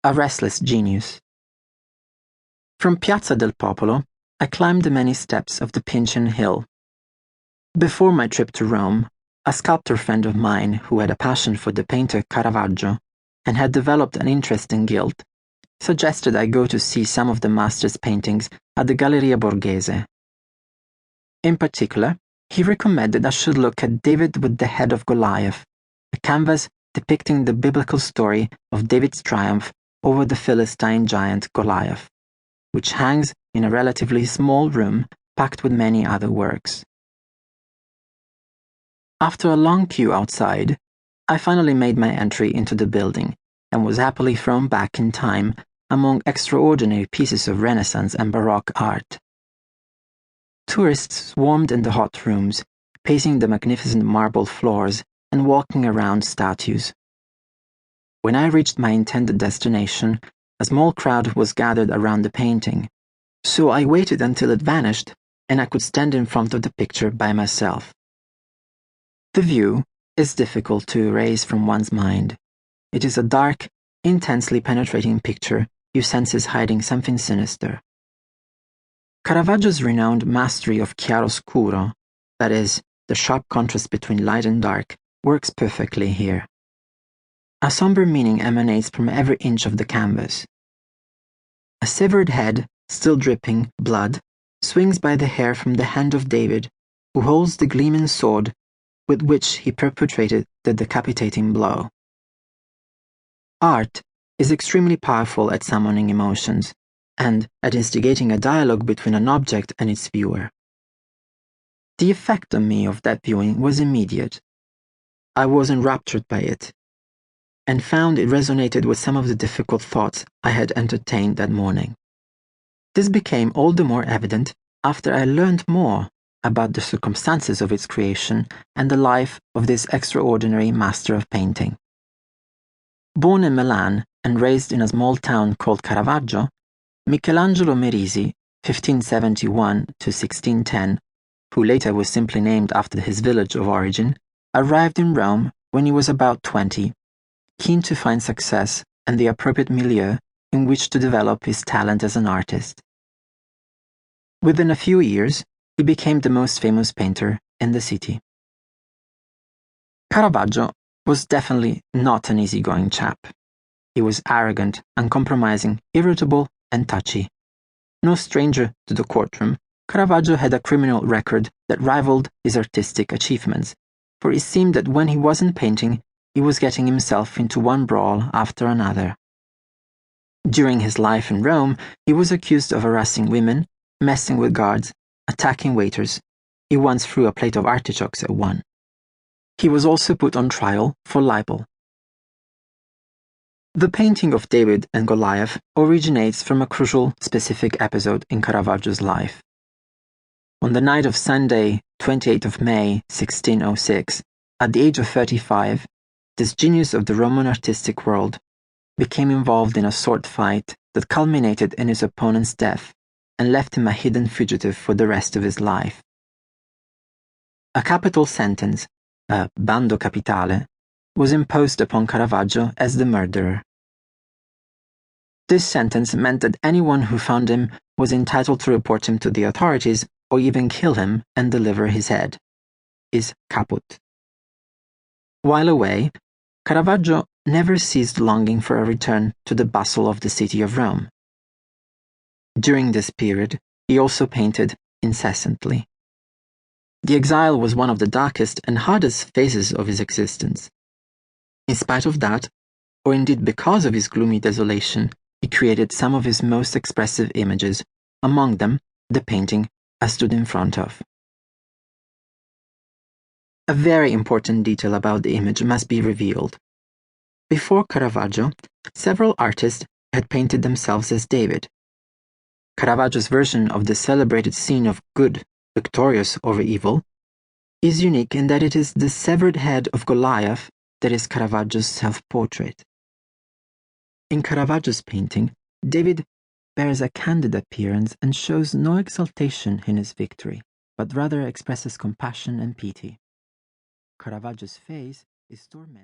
a restless genius. From Piazza del Popolo, I climbed the many steps of the Pincian Hill. Before my trip to Rome, a sculptor friend of mine who had a passion for the painter Caravaggio and had developed an interest in guilt suggested I go to see some of the master's paintings at the Galleria Borghese. In particular, he recommended I should look at David with the Head of Goliath, a canvas depicting the biblical story of David's triumph over the Philistine giant Goliath, which hangs in a relatively small room packed with many other works. After a long queue outside, I finally made my entry into the building and was happily thrown back in time among extraordinary pieces of Renaissance and Baroque art. Tourists swarmed in the hot rooms, pacing the magnificent marble floors and walking around statues. When I reached my intended destination, a small crowd was gathered around the painting, so I waited until it vanished and I could stand in front of the picture by myself. The view is difficult to erase from one's mind. It is a dark, intensely penetrating picture you sense is hiding something sinister. Caravaggio's renowned mastery of chiaroscuro, that is, the sharp contrast between light and dark, works perfectly here. A somber meaning emanates from every inch of the canvas. A severed head, still dripping blood, swings by the hair from the hand of David, who holds the gleaming sword with which he perpetrated the decapitating blow. Art is extremely powerful at summoning emotions and at instigating a dialogue between an object and its viewer. The effect on me of that viewing was immediate. I was enraptured by it, and found it resonated with some of the difficult thoughts I had entertained that morning. This became all the more evident after I learned more about the circumstances of its creation and the life of this extraordinary master of painting. Born in Milan and raised in a small town called Caravaggio, Michelangelo Merisi, 1571 to 1610, who later was simply named after his village of origin, arrived in Rome when he was about 20, keen to find success and the appropriate milieu in which to develop his talent as an artist. Within a few years, he became the most famous painter in the city. Caravaggio was definitely not an easygoing chap. He was arrogant, uncompromising, irritable, and touchy. No stranger to the courtroom, Caravaggio had a criminal record that rivaled his artistic achievements, for it seemed that when he wasn't painting, he was getting himself into one brawl after another. During his life in Rome, he was accused of harassing women, messing with guards, attacking waiters. He once threw a plate of artichokes at one. He was also put on trial for libel. The painting of David and Goliath originates from a crucial, specific episode in Caravaggio's life. On the night of Sunday, 28th of May, 1606, at the age of 35, this genius of the Roman artistic world became involved in a sword fight that culminated in his opponent's death and left him a hidden fugitive for the rest of his life. A capital sentence, a bando capitale, was imposed upon Caravaggio as the murderer. This sentence meant that anyone who found him was entitled to report him to the authorities or even kill him and deliver his head, his caput. While away, Caravaggio never ceased longing for a return to the bustle of the city of Rome. During this period, he also painted incessantly. The exile was one of the darkest and hardest phases of his existence. In spite of that, or indeed because of his gloomy desolation, he created some of his most expressive images, among them the painting I stood in front of. A very important detail about the image must be revealed. Before Caravaggio, several artists had painted themselves as David. Caravaggio's version of the celebrated scene of good, victorious over evil, is unique in that it is the severed head of Goliath that is Caravaggio's self-portrait. In Caravaggio's painting, David bears a candid appearance and shows no exultation in his victory, but rather expresses compassion and pity. Caravaggio's face is tormented.